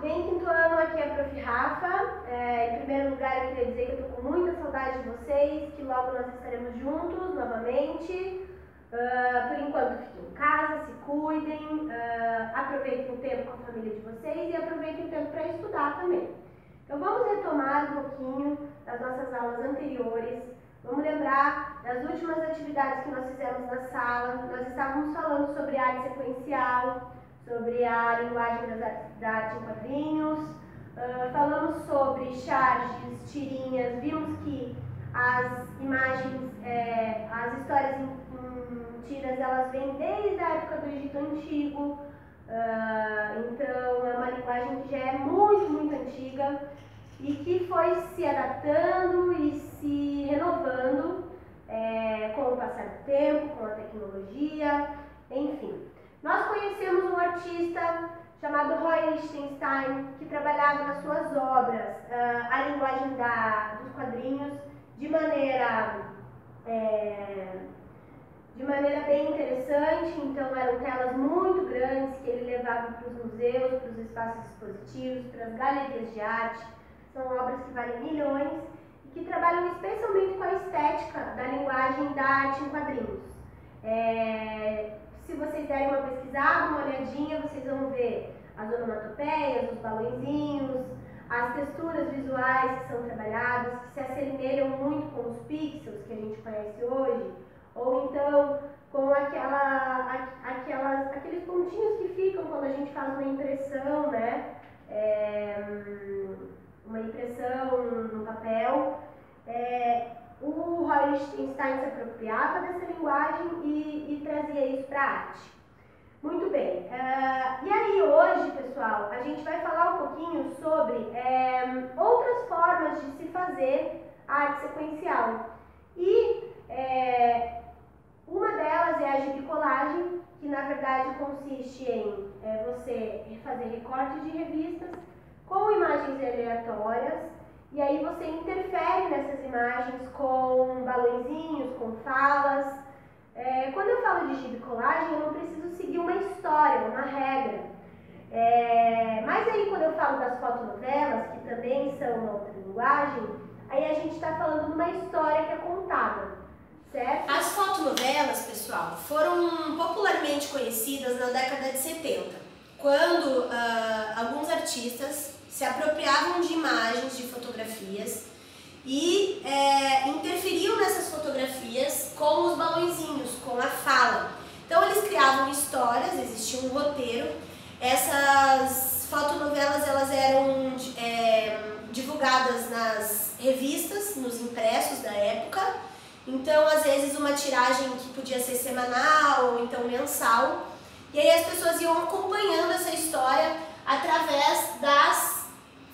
bem quinto ano, aqui é a Prof. Rafa. Em primeiro lugar, eu queria dizer que eu estou com muita saudade de vocês, que logo nós estaremos juntos novamente. Por enquanto, fiquem em casa, se cuidem, aproveitem o tempo com a família de vocês e aproveitem o tempo para estudar também. Então, vamos retomar um pouquinho das nossas aulas anteriores. Vamos lembrar das últimas atividades que nós fizemos na sala. Nós estávamos falando sobre arte sequencial, sobre a linguagem da arte em quadrinhos, falamos sobre charges, tirinhas, vimos que as imagens, as histórias em tiras, elas vêm desde a época do Egito Antigo, então é uma linguagem que já é muito, muito antiga e que foi se adaptando e se renovando com o passar do tempo, com a tecnologia, enfim. Nós conhecemos um artista chamado Roy Lichtenstein, que trabalhava nas suas obras a linguagem dos quadrinhos de maneira bem interessante. Então eram telas muito grandes que ele levava para os museus, para os espaços expositivos, para as galerias de arte. São obras que valem milhões e que trabalham especialmente com a estética da linguagem da arte em quadrinhos. Se vocês derem uma pesquisada, uma olhadinha, vocês vão ver as onomatopeias, os balõezinhos, as texturas visuais que são trabalhadas, que se assemelham muito com os pixels que a gente conhece hoje, ou então com aqueles pontinhos que ficam quando a gente faz uma impressão, né? Uma impressão no papel. O Roy Lichtenstein se apropriava dessa linguagem e trazia isso para a arte. Muito bem. E aí hoje, pessoal, a gente vai falar um pouquinho sobre outras formas de se fazer arte sequencial. E uma delas é a gibicolagem, que na verdade consiste em você fazer recortes de revistas com imagens aleatórias. E aí você interfere nessas imagens com balõezinhos, com falas. Quando eu falo de gibicolagem, eu não preciso seguir uma história, uma regra. Mas aí quando eu falo das fotonovelas, que também são uma outra linguagem, aí a gente está falando de uma história que é contada, certo? As fotonovelas, pessoal, foram popularmente conhecidas na década de 70, quando alguns artistas se apropriavam de imagens, de fotografias e interferiam nessas fotografias com os balõezinhos, com a fala. Então eles criavam histórias, existia um roteiro. Essas fotonovelas elas eram divulgadas nas revistas, nos impressos da época. Então às vezes uma tiragem que podia ser semanal ou então mensal. E aí as pessoas iam acompanhando essa história através das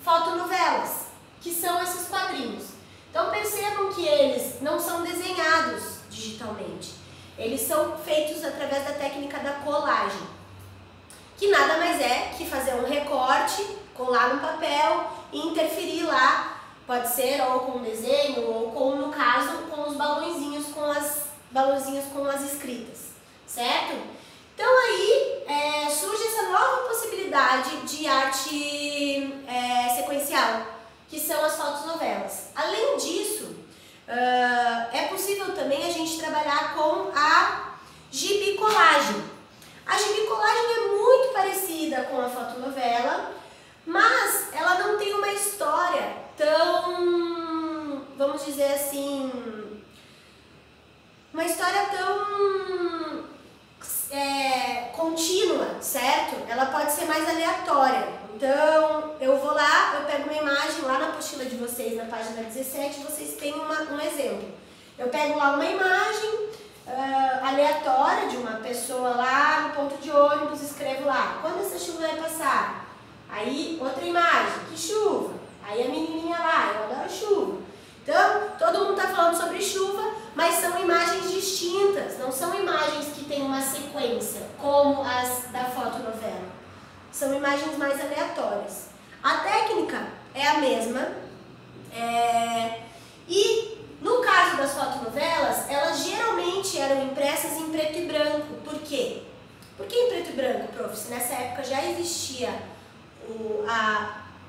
fotonovelas, que são esses quadrinhos. Então percebam que eles não são desenhados digitalmente, eles são feitos através da técnica da colagem, que nada mais é que fazer um recorte, colar no papel e interferir lá, pode ser ou com um desenho ou com, no caso, com os balõezinhos com as escritas, certo? Então aí surge essa nova possibilidade de arte sequencial, que são as fotonovelas. Além disso, é possível também a gente trabalhar com a gibicolagem. A gibicolagem é muito parecida com a fotonovela, mas ela não tem uma história tão, vamos dizer assim, uma história tão contínua, certo? Ela pode ser mais aleatória. Então, eu vou lá, eu pego uma imagem lá na apostila de vocês, na página 17, vocês têm um exemplo. Eu pego lá uma imagem aleatória de uma pessoa lá no ponto de ônibus, escrevo lá, quando essa chuva vai passar? Aí, outra imagem, que chuva? Aí a menininha lá, eu adoro chuva. Então, todo mundo está falando sobre chuva, mas são imagens distintas, não são imagens que têm uma sequência, como as da fotonovela. São imagens mais aleatórias. A técnica é a mesma, e no caso das fotonovelas, elas geralmente eram impressas em preto e branco. Por quê? Por que em preto e branco, prof? Se nessa época já existia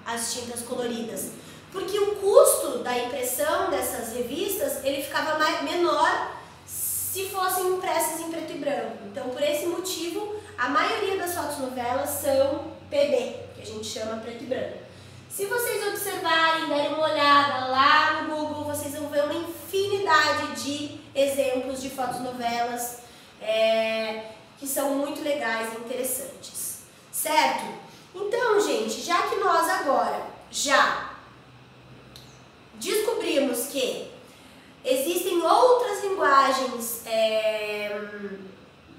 as tintas coloridas, porque o custo da impressão dessas revistas ele ficava menor se fossem impressas em preto e branco. Então, por esse motivo, a maioria das fotonovelas são PB, que a gente chama preto e branco. Se vocês observarem, derem uma olhada lá no Google, vocês vão ver uma infinidade de exemplos de fotonovelas que são muito legais e interessantes, certo? Então, gente, já que nós agora já descobrimos que existem outras linguagens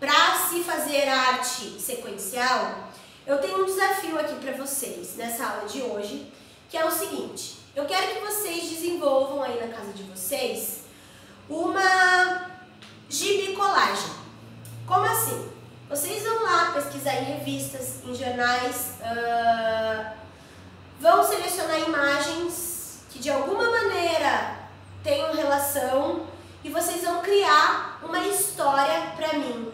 para se fazer arte sequencial, eu tenho um desafio aqui para vocês nessa aula de hoje, que é o seguinte: eu quero que vocês desenvolvam aí na casa de vocês uma gibicolagem. Como assim? Vocês vão lá pesquisar em revistas, em jornais, vão selecionar imagens que de alguma maneira tenham relação e vocês vão criar uma história para mim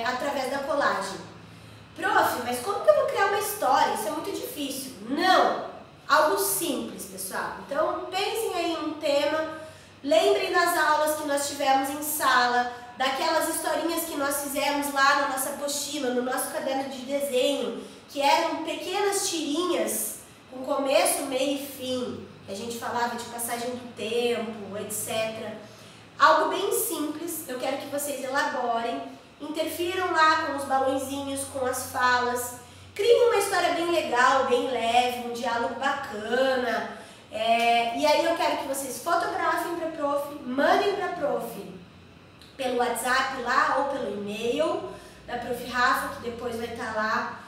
através da colagem. Prof, mas como que eu vou criar uma história? Isso é muito difícil. Não! Algo simples, pessoal. Então, pensem aí em um tema, lembrem das aulas que nós tivemos em sala, daquelas historinhas que nós fizemos lá na nossa apostila, no nosso caderno de desenho, que eram pequenas tirinhas com começo, meio e fim, que a gente falava de passagem do tempo, etc. Algo bem simples, eu quero que vocês elaborem, interfiram lá com os balõezinhos, com as falas, criem uma história bem legal, bem leve, um diálogo bacana, e aí eu quero que vocês fotografem para a prof, mandem para a prof pelo WhatsApp lá ou pelo e-mail da prof. Rafa, que depois vai estar lá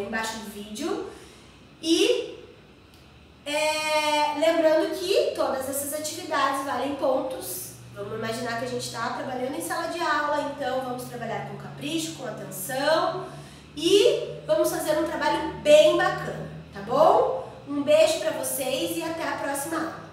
embaixo do vídeo. E lembrando que todas essas atividades valem pontos. Vamos imaginar que a gente está trabalhando em sala de aula, então vamos trabalhar com capricho, com atenção e vamos fazer um trabalho bem bacana, tá bom? Um beijo para vocês e até a próxima aula.